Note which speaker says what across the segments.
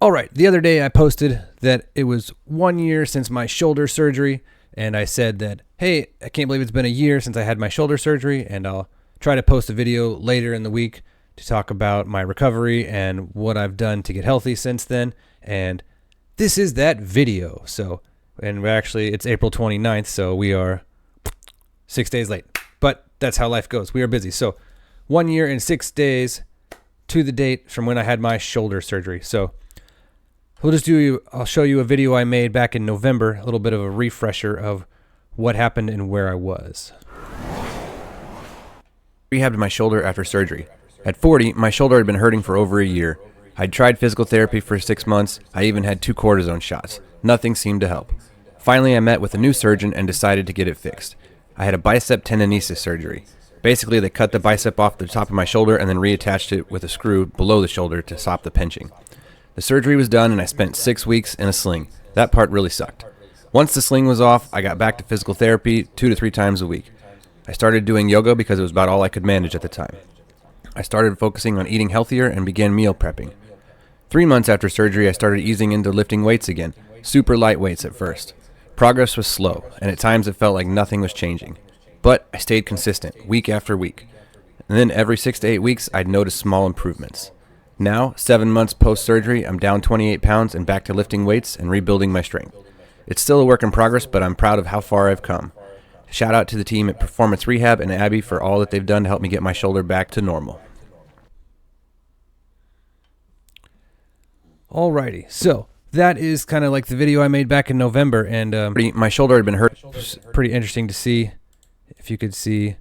Speaker 1: All right, the other day I posted that it was 1 year since my shoulder surgery, and I said that, hey, I can't believe it's been a year since I had my shoulder surgery, and I'll try to post a video later in the week to talk about my recovery and what I've done to get healthy since then. And this is that video. And it's April 29th, so we are 6 days late. But that's how life goes. We are busy. So 1 year and 6 days to the date from when I had my shoulder surgery. So I'll show you a video I made back in November, a little bit of a refresher of what happened and where I was.
Speaker 2: Rehabbed my shoulder after surgery. At 40, my shoulder had been hurting for over a year. I'd tried physical therapy for 6 months. I even had 2 cortisone shots. Nothing seemed to help. Finally, I met with a new surgeon and decided to get it fixed. I had a bicep tenonesis surgery. Basically, they cut the bicep off the top of my shoulder and then reattached it with a screw below the shoulder to stop the pinching. The surgery was done and I spent 6 weeks in a sling. That part really sucked. Once the sling was off, I got back to physical therapy 2 to 3 times a week. I started doing yoga because it was about all I could manage at the time. I started focusing on eating healthier and began meal prepping. 3 months after surgery, I started easing into lifting weights again, super light weights at first. Progress was slow, and at times it felt like nothing was changing. But I stayed consistent, week after week. And then every 6 to 8 weeks, I'd notice small improvements. Now, 7 months post-surgery, I'm down 28 pounds and back to lifting weights and rebuilding my strength. It's still a work in progress, but I'm proud of how far I've come. Shout out to the team at Performance Rehab and Abby for all that they've done to help me get my shoulder back to normal.
Speaker 1: Alrighty, so that is kind of like the video I made back in November, and
Speaker 2: My shoulder had been hurt.
Speaker 1: pretty interesting to see. If you could see,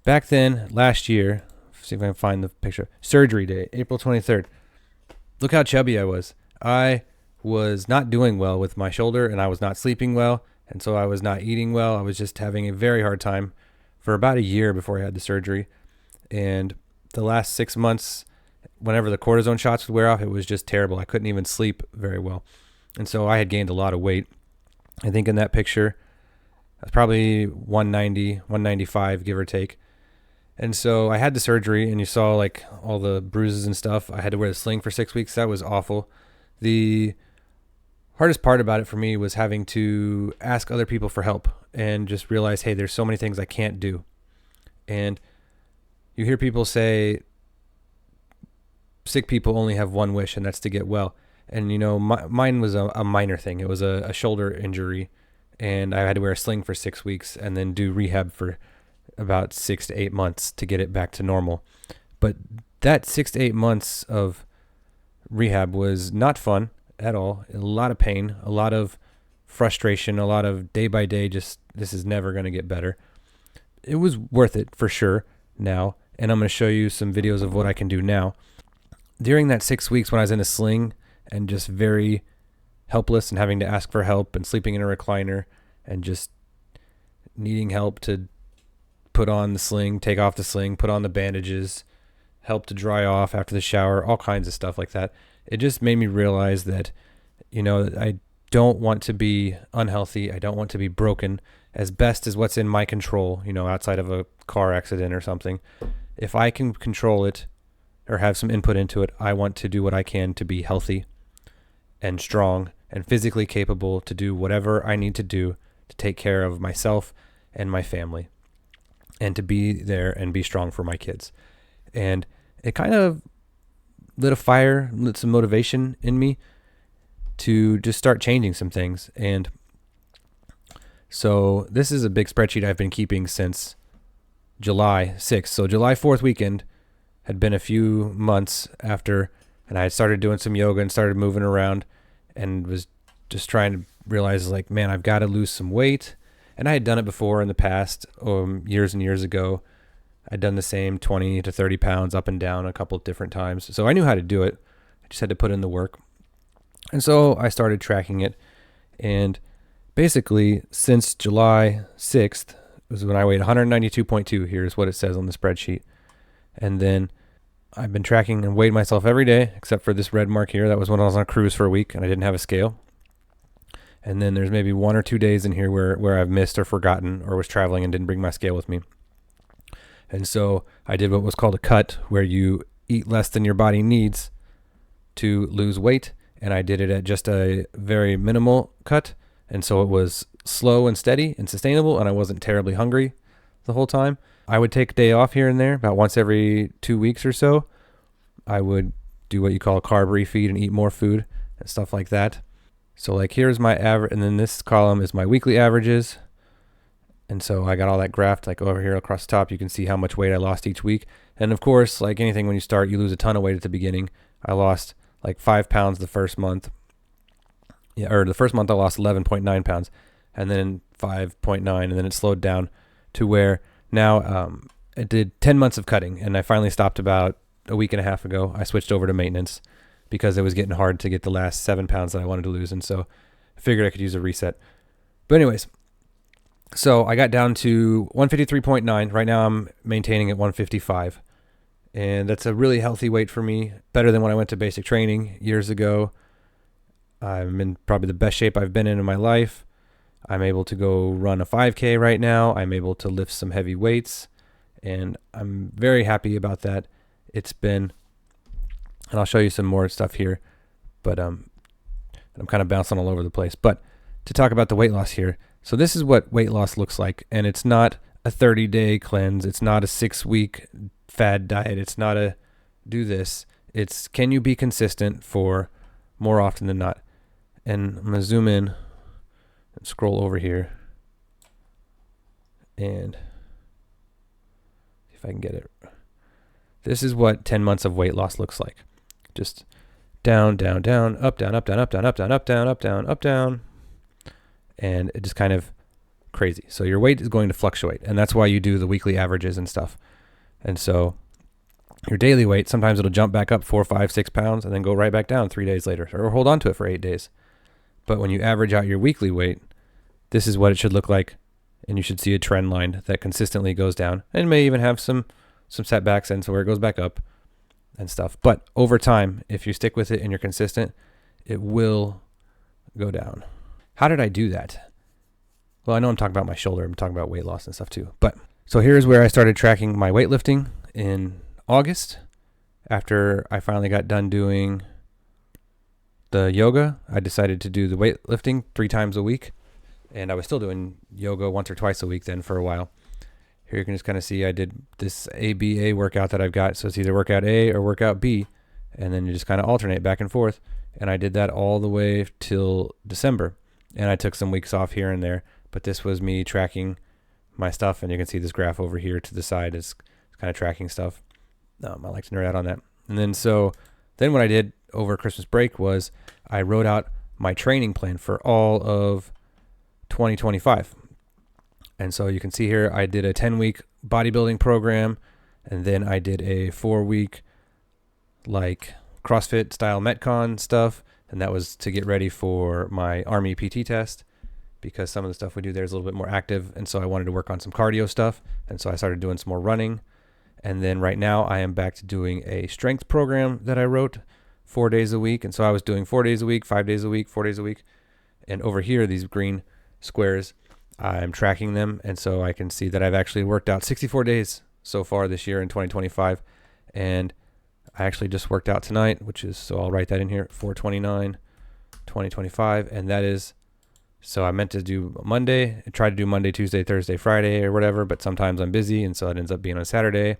Speaker 1: back then, last year, see if I can find the picture. Surgery day, April 23rd. Look how chubby I was. I was not doing well with my shoulder, and I was not sleeping well, and so I was not eating well. I was just having a very hard time for about a year before I had the surgery. And the last 6 months, whenever the cortisone shots would wear off, it was just terrible. I couldn't even sleep very well. And so I had gained a lot of weight. I think in that picture, I was probably 190, 195, give or take. And so I had the surgery, and you saw like all the bruises and stuff. I had to wear the sling for 6 weeks. That was awful. The hardest part about it for me was having to ask other people for help and just realize, hey, there's so many things I can't do. And you hear people say sick people only have one wish, and that's to get well. And, mine was a minor thing. It was a shoulder injury, and I had to wear a sling for 6 weeks and then do rehab for about 6 to 8 months to get it back to normal. But that 6 to 8 months of rehab was not fun at all. A lot of pain, a lot of frustration, a lot of day by day, just this is never going to get better. It was worth it for sure now, and I'm going to show you some videos of what I can do now. During that 6 weeks when I was in a sling and just very helpless and having to ask for help and sleeping in a recliner and just needing help to put on the sling, take off the sling, put on the bandages, help to dry off after the shower, all kinds of stuff like that. It just made me realize that, I don't want to be unhealthy. I don't want to be broken, as best as what's in my control, outside of a car accident or something. If I can control it or have some input into it, I want to do what I can to be healthy and strong and physically capable to do whatever I need to do to take care of myself and my family and to be there and be strong for my kids. And it kind of lit a fire, lit some motivation in me to just start changing some things. And so this is a big spreadsheet I've been keeping since July 6th. So July 4th weekend had been a few months after, and I had started doing some yoga and started moving around and was just trying to realize, like, man, I've got to lose some weight. And I had done it before in the past, years and years ago. I'd done the same 20 to 30 pounds up and down a couple of different times. So I knew how to do it. I just had to put in the work. And so I started tracking it. And basically, since July 6th was when I weighed 192.2. Here's what it says on the spreadsheet. And then I've been tracking and weighed myself every day, except for this red mark here. That was when I was on a cruise for a week and I didn't have a scale. And then there's maybe 1 or 2 days in here where I've missed or forgotten or was traveling and didn't bring my scale with me. And so I did what was called a cut, where you eat less than your body needs to lose weight, and I did it at just a very minimal cut. And so it was slow and steady and sustainable, and I wasn't terribly hungry the whole time. I would take a day off here and there, about once every 2 weeks or so. I would do what you call a carb refeed and eat more food and stuff like that. So like here's my average, and then this column is my weekly averages. And so I got all that graphed like over here across the top. You can see how much weight I lost each week. And of course, like anything, when you start, you lose a ton of weight at the beginning. I lost like 5 pounds the first month. Yeah, or the first month I lost 11.9 pounds, and then 5.9, and then it slowed down to where now I did 10 months of cutting, and I finally stopped about a week and a half ago. I switched over to maintenance because it was getting hard to get the last 7 pounds that I wanted to lose, and so I figured I could use a reset. But anyways, so I got down to 153.9. Right now I'm maintaining at 155, and that's a really healthy weight for me, better than when I went to basic training years ago. I'm in probably the best shape I've been in my life. I'm able to go run a 5K right now. I'm able to lift some heavy weights, and I'm very happy about that. It's been, and I'll show you some more stuff here, but I'm kind of bouncing all over the place. But to talk about the weight loss here, so this is what weight loss looks like, and it's not a 30-day cleanse. It's not a 6-week fad diet. It's not a do this. It's can you be consistent for more often than not? And I'm going to zoom in and scroll over here and see if I can get it. This is what 10 months of weight loss looks like. Just down, down, down, up, down, up, down, up, down, up, down, up, down, up, down, up, down. And it just kind of crazy. So your weight is going to fluctuate, and that's why you do the weekly averages and stuff. And so your daily weight, sometimes it'll jump back up 4, 5, 6 pounds and then go right back down 3 days later, or hold on to it for 8 days. But when you average out your weekly weight, this is what it should look like, and you should see a trend line that consistently goes down, and may even have some setbacks and so where it goes back up and stuff. But over time, if you stick with it and you're consistent, it will go down. How did I do that? Well, I know I'm talking about my shoulder. I'm talking about weight loss and stuff too. But so here's where I started tracking my weightlifting in August. After I finally got done doing the yoga, I decided to do the weightlifting 3 times a week. And I was still doing yoga once or twice a week then for a while. Here you can just kind of see I did this ABA workout that I've got. So it's either workout A or workout B. And then you just kind of alternate back and forth. And I did that all the way till December. And I took some weeks off here and there. But this was me tracking my stuff. And you can see this graph over here to the side is kind of tracking stuff. I like to nerd out on that. And then what I did over Christmas break was I wrote out my training plan for all of 2025. And so you can see here, I did a 10-week bodybuilding program, and then I did a 4-week like CrossFit style Metcon stuff. And that was to get ready for my Army PT test, because some of the stuff we do there is a little bit more active. And so I wanted to work on some cardio stuff. And so I started doing some more running. And then right now I am back to doing a strength program that I wrote 4 days a week. And so I was doing 4 days a week, 5 days a week, 4 days a week. And over here, these green squares, I'm tracking them. And so I can see that I've actually worked out 64 days so far this year in 2025. And I actually just worked out tonight, so I'll write that in here, 4/29, 2025. And that is, so I meant to do Monday. I tried to do Monday, Tuesday, Thursday, Friday or whatever, but sometimes I'm busy. And so it ends up being on Saturday,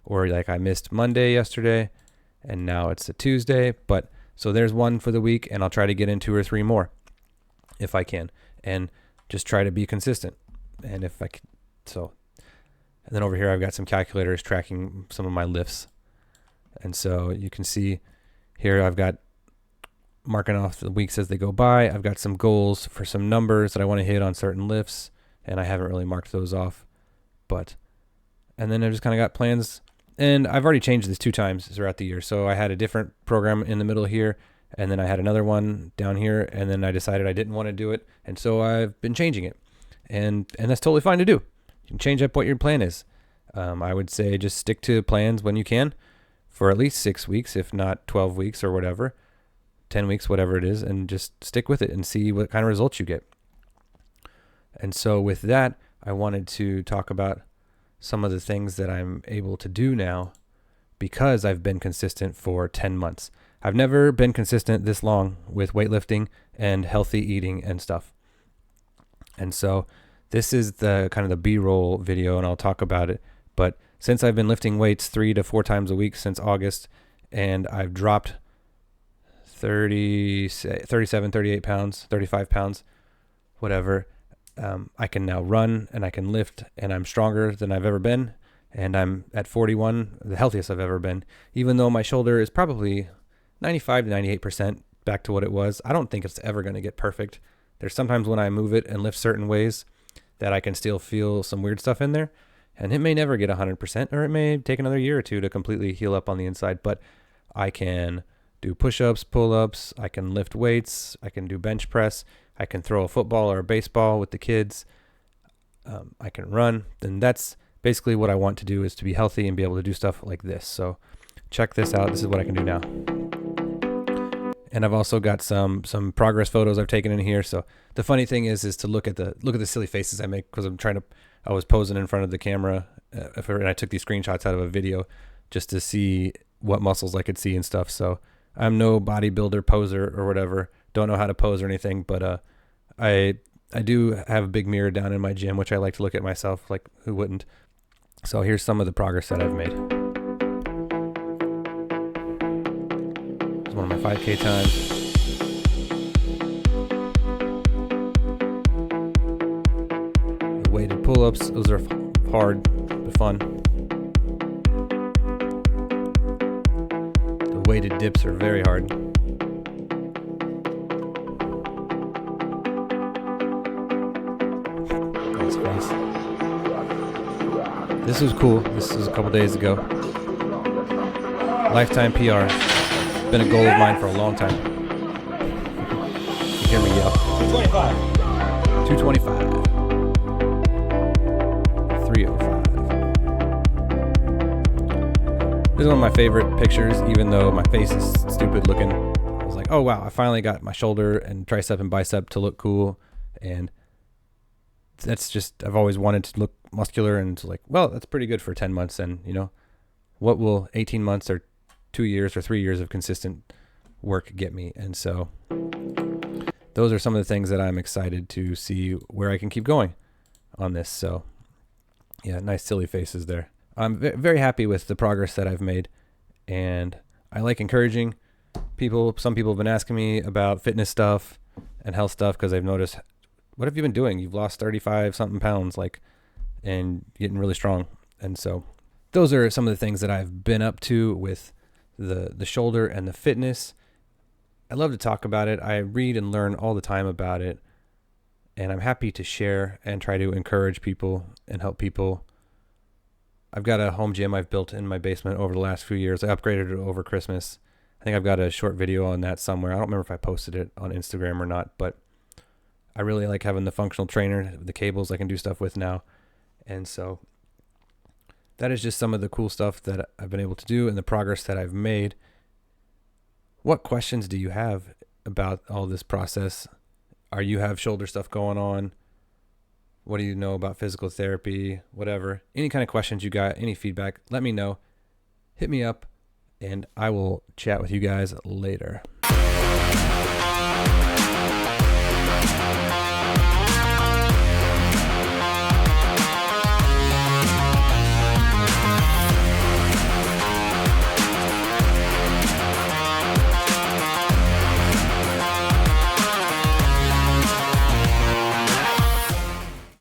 Speaker 1: or like I missed Monday yesterday and now it's a Tuesday. But so there's one for the week, and I'll try to get in 2 or 3 more if I can, and just try to be consistent. And if I can, and then over here, I've got some calculators tracking some of my lifts. And so you can see here, I've got marking off the weeks as they go by. I've got some goals for some numbers that I want to hit on certain lifts, and I haven't really marked those off. And then I just kind of got plans, and I've already changed this 2 times throughout the year. So I had a different program in the middle here, and then I had another one down here, and then I decided I didn't want to do it. And so I've been changing it, and that's totally fine to do. You can change up what your plan is. I would say just stick to plans when you can for at least 6 weeks, if not 12 weeks or whatever, 10 weeks, whatever it is, and just stick with it and see what kind of results you get. And so with that, I wanted to talk about some of the things that I'm able to do now because I've been consistent for 10 months. I've never been consistent this long with weightlifting and healthy eating and stuff. And so this is the kind of the B-roll video, and I'll talk about it. But since I've been lifting weights 3 to 4 times a week since August, and I've dropped 37, 38 pounds, 35 pounds, whatever, I can now run and I can lift, and I'm stronger than I've ever been. And I'm at 41, the healthiest I've ever been, even though my shoulder is probably 95 to 98% back to what it was. I don't think it's ever going to get perfect. There's sometimes when I move it and lift certain ways that I can still feel some weird stuff in there. And it may never get 100%, or it may take another year or two to completely heal up on the inside. But I can do push-ups, pull-ups. I can lift weights. I can do bench press. I can throw a football or a baseball with the kids. I can run. And that's basically what I want to do, is to be healthy and be able to do stuff like this. So check this out. This is what I can do now. And I've also got some progress photos I've taken in here. So the funny thing is to look at the silly faces I make, because I was posing in front of the camera, and I took these screenshots out of a video just to see what muscles I could see and stuff. So I'm no bodybuilder poser or whatever. Don't know how to pose or anything, but I do have a big mirror down in my gym, which I like to look at myself. Like, who wouldn't? So here's some of the progress that I've made. One of my 5K times. The weighted pull-ups, those are hard but fun. The weighted dips are very hard. Nice face. This was cool. This was a couple days ago. Lifetime PR. Been a goal of mine for a long time. You hear me yell. 225. 305. This is one of my favorite pictures, even though my face is stupid looking. I was like, oh wow, I finally got my shoulder and tricep and bicep to look cool. And that's just, I've always wanted to look muscular, and it's like, well, that's pretty good for 10 months. And what will 18 months or 2 years or 3 years of consistent work get me? And so those are some of the things that I'm excited to see where I can keep going on this. So yeah, nice silly faces there. I'm very happy with the progress that I've made, and I like encouraging people. Some people have been asking me about fitness stuff and health stuff, because they've noticed, what have you been doing? You've lost 35 something pounds, and getting really strong. And so those are some of the things that I've been up to with the shoulder and the fitness. I love to talk about it. I read and learn all the time about it, and I'm happy to share and try to encourage people and help people. I've got a home gym I've built in my basement over the last few years. I upgraded it over Christmas. I think I've got a short video on that somewhere. I don't remember if I posted it on Instagram or not, but I really like having the functional trainer, the cables I can do stuff with now. And so that is just some of the cool stuff that I've been able to do and the progress that I've made. What questions do you have about all this process? You have shoulder stuff going on? What do you know about physical therapy? Whatever. Any kind of questions you got, any feedback, let me know. Hit me up, and I will chat with you guys later.